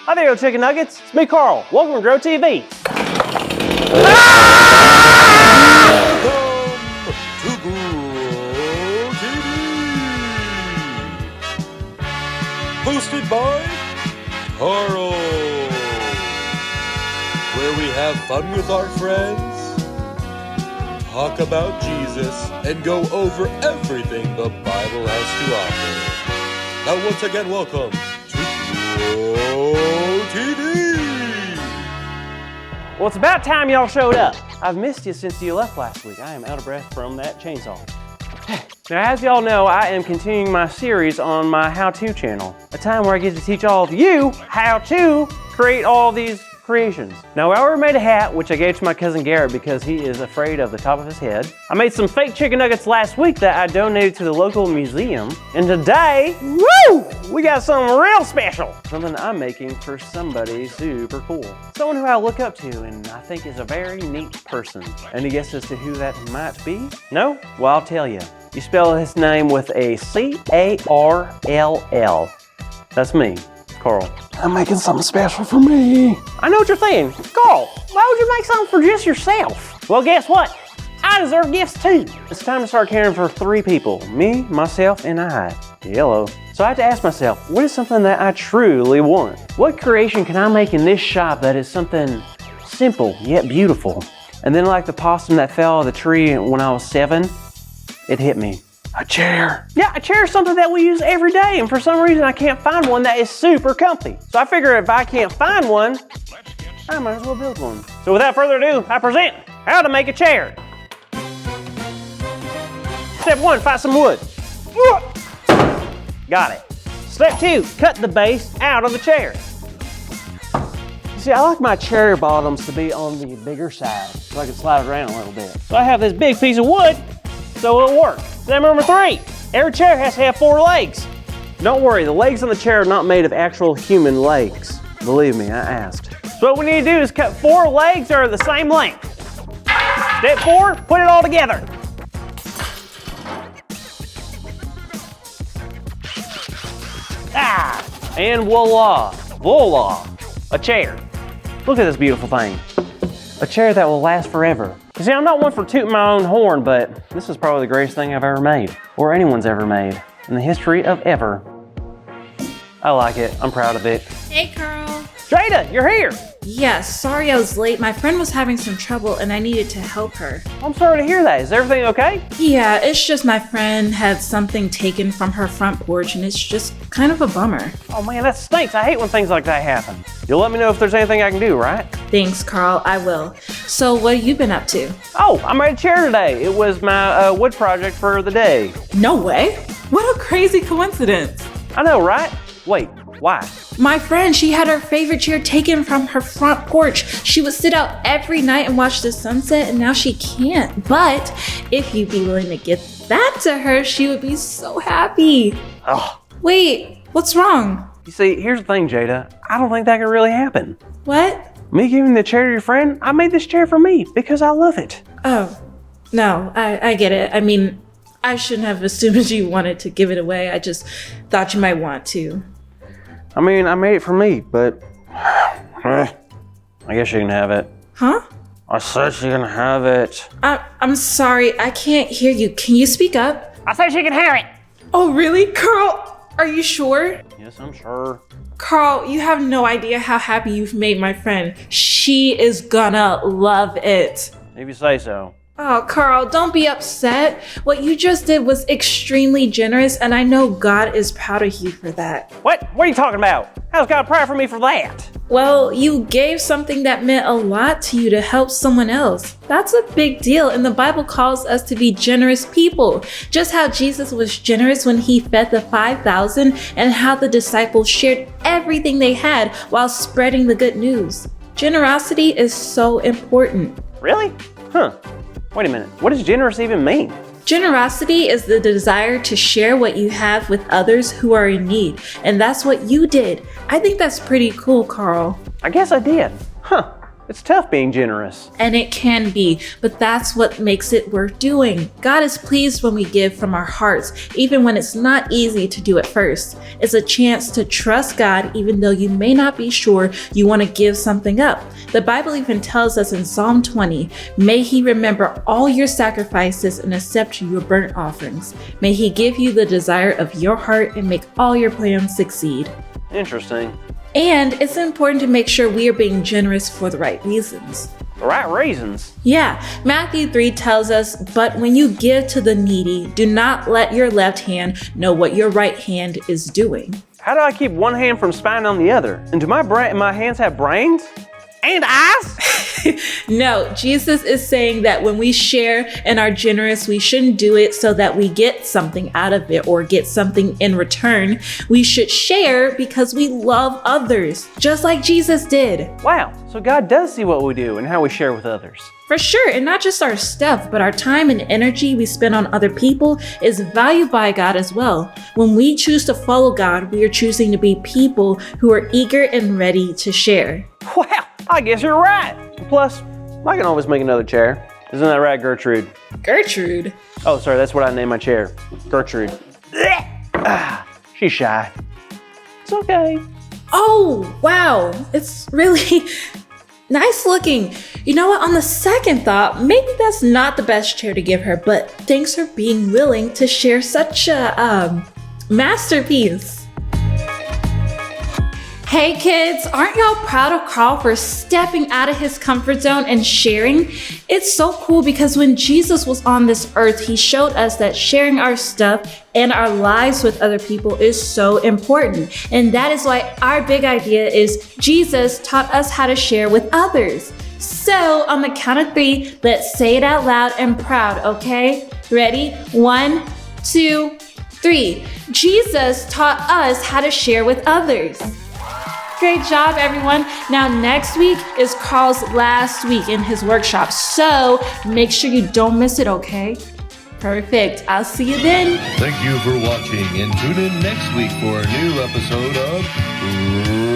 Hi there, Chicken Nuggets. It's me, Carl. Welcome to Grow TV. Hosted by Carl, where we have fun with our friends, talk about Jesus, and go over everything the Bible has to offer. Now once again, welcome to Grow TV. Well, it's about time y'all showed up. I've missed you since you left last week. I am out of breath from that chainsaw. Now, as y'all know, I am continuing my series on my how-to channel, a time where I get to teach all of you how to create all these creations. Now, I already made a hat, which I gave to my cousin Garrett because he is afraid of the top of his head. I made some fake chicken nuggets last week that I donated to the local museum. And today, woo, we got something real special. Something I'm making for somebody super cool. Someone who I look up to and I think is a very neat person. Any guess as to who that might be? No? Well, I'll tell you. You spell his name with a C-A-R-L-L. That's me, Carl. I'm making something special for me. I know what you're thinking. Carl, why would you make something for just yourself? Well, guess what? I deserve gifts too. It's time to start caring for 3 people. Me, myself, and I. Hello. So I had to ask myself, what is something that I truly want? What creation can I make in this shop that is something simple yet beautiful? And then like the possum that fell out of the tree when I was 7, it hit me. A chair. Yeah, a chair is something that we use every day, and for some reason I can't find one that is super comfy. So I figure if I can't find one, I might as well build one. So without further ado, I present how to make a chair. Step 1, find some wood. Got it. Step 2, cut the base out of the chair. See, I like my chair bottoms to be on the bigger side so I can slide it around a little bit. So I have this big piece of wood, so it'll work. Step number 3, every chair has to have 4 legs. Don't worry, the legs on the chair are not made of actual human legs. Believe me, I asked. So what we need to do is cut 4 legs that are the same length. Step 4, put it all together. And voila, a chair. Look at this beautiful thing. A chair that will last forever. You see, I'm not one for tooting my own horn, but this is probably the greatest thing I've ever made, or anyone's ever made, in the history of ever. I like it. I'm proud of it. Hey, Carl. Jada, you're here. Yes, sorry I was late. My friend was having some trouble and I needed to help her. I'm sorry to hear that. Is everything okay? Yeah, it's just my friend had something taken from her front porch and it's just kind of a bummer. Oh man, that stinks. I hate when things like that happen. You'll let me know if there's anything I can do, right? Thanks, Carl. I will. So what have you been up to? Oh, I made a chair today. It was my wood project for the day. No way. What a crazy coincidence. I know, right? Wait, why? My friend, she had her favorite chair taken from her front porch. She would sit out every night and watch the sunset, and now she can't. But if you'd be willing to get that to her, she would be so happy. Oh. Wait, what's wrong? You see, here's the thing, Jada. I don't think that can really happen. What? Me giving the chair to your friend? I made this chair for me because I love it. Oh, no, I get it. I mean, I shouldn't have assumed you wanted to give it away. I just thought you might want to. I mean, I made it for me, but I guess you can have it. Huh? I said she can have it. I'm sorry, I can't hear you. Can you speak up? I said she can have it. Oh, really? Carl, are you sure? Yes, I'm sure. Carl, you have no idea how happy you've made my friend. She is gonna love it. If you say so. Oh, Carl, don't be upset. What you just did was extremely generous, and I know God is proud of you for that. What? What are you talking about? How's God proud for me for that? Well, you gave something that meant a lot to you to help someone else. That's a big deal, and the Bible calls us to be generous people. Just how Jesus was generous when he fed the 5,000 and how the disciples shared everything they had while spreading the good news. Generosity is so important. Really? Huh. Wait a minute. What does generous even mean? Generosity is the desire to share what you have with others who are in need, and that's what you did. I think that's pretty cool, Carl. I guess I did. Huh. It's tough being generous. And it can be, but that's what makes it worth doing. God is pleased when we give from our hearts, even when it's not easy to do at first. It's a chance to trust God even though you may not be sure you want to give something up. The Bible even tells us in Psalm 20, may He remember all your sacrifices and accept your burnt offerings. May He give you the desire of your heart and make all your plans succeed. Interesting. And it's important to make sure we are being generous for the right reasons. The right reasons. Yeah, Matthew 3 tells us, but when you give to the needy, do not let your left hand know what your right hand is doing. How do I keep one hand from spying on the other? And do my hands have brains? And eyes? No, Jesus is saying that when we share and are generous, we shouldn't do it so that we get something out of it or get something in return. We should share because we love others, just like Jesus did. Wow, so God does see what we do and how we share with others. For sure, and not just our stuff, but our time and energy we spend on other people is valued by God as well. When we choose to follow God, we are choosing to be people who are eager and ready to share. Wow, I guess you're right. Plus, I can always make another chair. Isn't that right, Gertrude? Gertrude? Oh, sorry, that's what I named my chair. Gertrude. She's shy. It's okay. Oh, wow. It's really nice looking. You know what? On the second thought, maybe that's not the best chair to give her, but thanks for being willing to share such a masterpiece. Hey kids, aren't y'all proud of Carl for stepping out of his comfort zone and sharing? It's so cool because when Jesus was on this earth, he showed us that sharing our stuff and our lives with other people is so important. And that is why our big idea is Jesus taught us how to share with others. So on the count of 3, let's say it out loud and proud, okay? Ready? 1, 2, 3. Jesus taught us how to share with others. Great job, everyone. Now, next week is Carl's last week in his workshop, so make sure you don't miss it, okay? Perfect. I'll see you then. Thank you for watching, and tune in next week for a new episode of